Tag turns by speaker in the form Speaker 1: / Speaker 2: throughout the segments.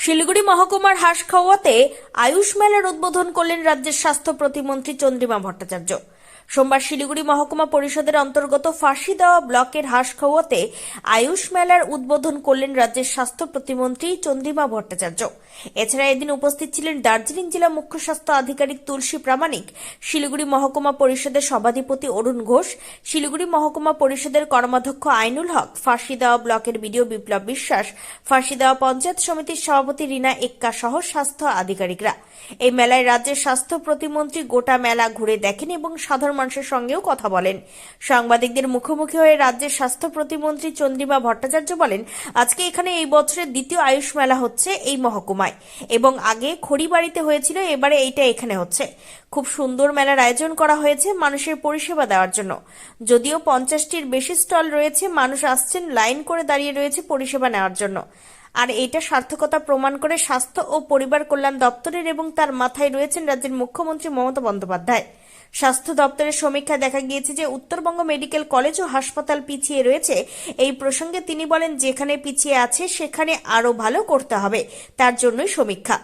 Speaker 1: শিলিগুড়ি মহকুমার হাঁসখাওয়াতে আয়ুষ মেলার উদ্বোধন করলেন রাজ্যের স্বাস্থ্য প্রতিমন্ত্রী চন্দ্রিমা ভট্টাচার্য। সোমবার শিলিগুড়ি মহকুমা পরিষদের অন্তর্গত ফাঁসিদেওয়া ব্লকের হাঁসখাওয়াতে আয়ুষ মেলার উদ্বোধন করলেন রাজ্যের স্বাস্থ্য প্রতিমন্ত্রী চন্দ্রিমা ভট্টাচার্য। এছাড়া এদিন উপস্থিত ছিলেন দার্জিলিং জেলা মুখ্য স্বাস্থ্য আধিকারিক তুলসী প্রামাণিক, শিলিগুড়ি মহকুমা পরিষদের সভাধিপতি অরুণ ঘোষ, শিলিগুড়ি মহকুমা পরিষদের কর্মাধ্যক্ষ আইনুল হক, ফাঁসিদেওয়া ব্লকের বিডিও বিপ্লব বিশ্বাস, ফাঁসিদেওয়া পঞ্চায়েত সমিতির সভাপতি রীনা এক্কা সহ স্বাস্থ্য আধিকারিকরা। এই মেলায় রাজ্যের স্বাস্থ্য প্রতিমন্ত্রী গোটা মেলা ঘুরে দেখেন এবং সাধারণ মানুষের সঙ্গেও কথা বলেন। সাংবাদিকদের মুখোমুখি হয়ে রাজ্যের স্বাস্থ্য প্রতিমন্ত্রী চন্দ্রিমা ভট্টাচার্য বলেন, আজকে এখানে এই বছরের দ্বিতীয় আয়ুষ মেলা হচ্ছে এই মহকুমায় এবং আগে খড়িবাড়িতে হয়েছিল, এবারে এইটা এখানে হচ্ছে। খুব সুন্দর মেলার আয়োজন করা হয়েছে মানুষের পরিষেবা দেওয়ার জন্য। যদিও 50টির বেশি স্টল রয়েছে, মানুষ আসছেন, লাইন করে দাঁড়িয়ে রয়েছে পরিষেবা নেওয়ার জন্য। আর এটা সার্থকতা প্রমাণ করে স্বাস্থ্য ও পরিবার কল্যাণ দপ্তরের এবং তার মাথায় রয়েছেন রাজ্যের মুখ্যমন্ত্রী মমতা বন্দ্যোপাধ্যায়। স্বাস্থ্য দপ্তরের সমীক্ষা দেখা গিয়েছে যে উত্তরবঙ্গ মেডিকেল কলেজ ও হাসপাতাল পিছিয়ে রয়েছে। এই প্রসঙ্গে তিনি বলেন, যেখানে পিছিয়ে আছে সেখানে আরো ভালো করতে হবে, তার জন্যই সমীক্ষা।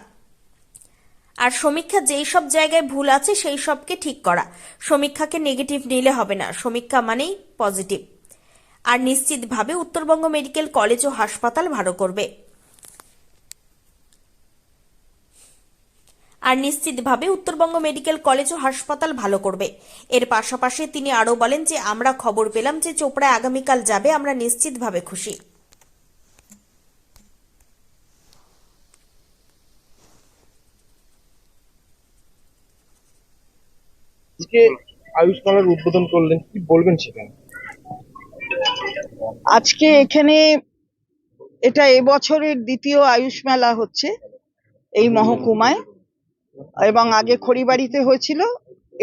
Speaker 1: আর সমীক্ষা যেই সব জায়গায় ভুল আছে সেই সবকে ঠিক করা। সমীক্ষাকে নেগেটিভ নিলে হবে না, সমীক্ষা মানেই পজিটিভ। আর নিশ্চিতভাবে উত্তরবঙ্গ মেডিকেল কলেজ ও হাসপাতাল ভালো করবে। এর পাশাপাশি তিনি আরো বলেন যে আমরা খবর পেলাম যে চোপড়ায় আগামীকাল যাবে, আমরা নিশ্চিতভাবে খুশি।
Speaker 2: আজকে আয়ুষ মেলার উদ্বোধন করলেন, কি বলবেন সেখানে?
Speaker 3: আজকে এখানে এটা এবছরের দ্বিতীয় আয়ুষ মেলা হচ্ছে এই মহকুমায়, এবং আগে খড়িবাড়িতে হয়েছিল,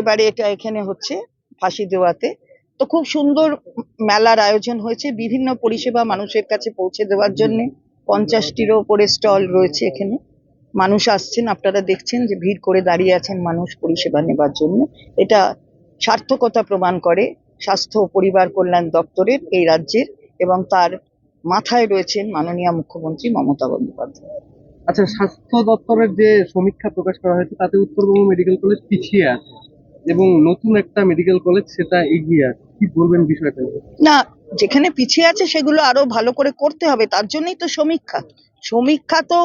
Speaker 3: এবারে এটা এখানে হচ্ছে ফাঁসিদেওয়াতে। তো খুব সুন্দর মেলার আয়োজন হয়েছে, বিভিন্ন পরিষেবা মানুষের কাছে পৌঁছে দেওয়ার জন্য 50টিরও উপরে স্টল রয়েছে এখানে। মানুষ আসছেন, আপনারা দেখছেন যে ভিড় করে দাঁড়িয়ে আছেন মানুষ পরিষেবা নেবার জন্য। এটা সার্থকতা প্রমাণ করে স্বাস্থ্য ও পরিবার কল্যাণ দপ্তরের এই রাজ্যের, এবং তার মাথায় রয়েছেন মাননীয় মুখ্যমন্ত্রী মমতা বন্দ্যোপাধ্যায়।
Speaker 2: আচ্ছা, স্বাস্থ্য দপ্তরের যে সমীক্ষা প্রকাশ করা হয়েছে তাতে উত্তরবঙ্গ মেডিকেল কলেজ পিছিয়ে আছে এবং নতুন একটা মেডিকেল কলেজ সেটা এগিয়ে আছে, কি বলবেন বিষয়টা?
Speaker 3: না, যেখানে পিছিয়ে আছে সেগুলো আরো ভালো করে করতে হবে, তার জন্যই তো সমীক্ষা। সমীক্ষা তো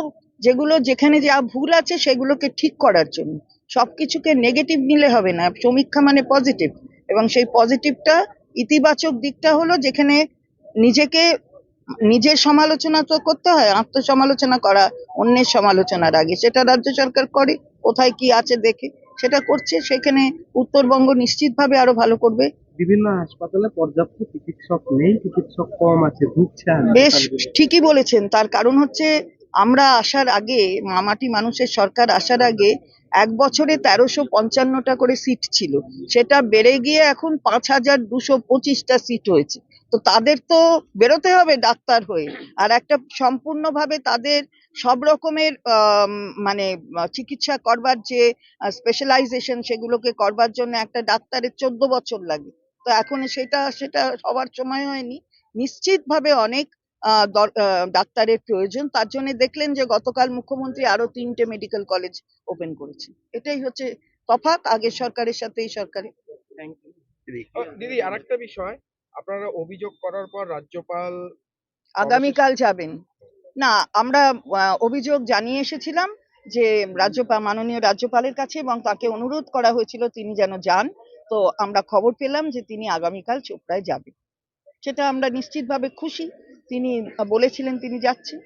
Speaker 3: যেগুলো যেখানে যা ভুল আছে সেগুলোকে ঠিক করার জন্য। সবকিছুকে নেগেটিভ নিলে হবে না, সমীক্ষা মানে পজিটিভ, এবং সেই পজিটিভটা ইতিবাচক দিকটা হলো যেখানে নিজেকে নিজের সমালোচনা তো করতে হয়, আত্মসমালোচনা করা অন্যের সমালোচনার আগে, সেটা রাজ্য সরকার করে, কোথায় কি আছে দেখে সেটা করছে। সেখানে উত্তরবঙ্গ নিশ্চিতভাবে আরো ভালো করবে।
Speaker 2: বিভিন্ন হাসপাতালে পর্যাপ্ত চিকিৎসক নেই, চিকিৎসক কম আছে, ভুগছে।
Speaker 3: বেশ ঠিকই বলেছেন, তার কারণ হচ্ছে আমরা আসার আগে, মামাটি মানুষের সরকার আসার আগে 1 বছরে 1355টা করে সিট ছিল, সেটা বেড়ে গিয়ে এখন 5225টা সিট হয়েছে। তো তাদের তো বেরোতে হবে ডাক্তার হয়ে, আর একটা সম্পূর্ণভাবে তাদের সব রকমের মানে চিকিৎসা করবার যে স্পেশালাইজেশন, সেগুলোকে করবার জন্য একটা ডাক্তারের 14 বছর লাগে। তো এখন সেটা সবার সময় হয়নি। নিশ্চিতভাবে অনেক ডাক্তারের প্রয়োজন। তার জন্য দেখলেন যে গতকাল মুখ্যমন্ত্রী আরো 3টে মেডিকেল কলেজ ওপেন করেছে। এটাই হচ্ছে তফাৎ আগের সরকারের সাথে এই সরকারের।
Speaker 2: দিদি, আরেকটা বিষয়, আপনারা অভিযোগ করার পর রাজ্যপাল
Speaker 3: আগামীকাল যাবেন? না, আমরা অভিযোগ জানিয়ে এসেছিলাম যে মাননীয় রাজ্যপালের কাছে, এবং তাকে অনুরোধ করা হয়েছিল তিনি যেন যান। তো আমরা খবর পেলাম যে তিনি আগামীকাল চোপড়ায় যাবেন, সেটা আমরা নিশ্চিতভাবে খুশি। তিনি বলেছিলেন তিনি যাচ্ছেন।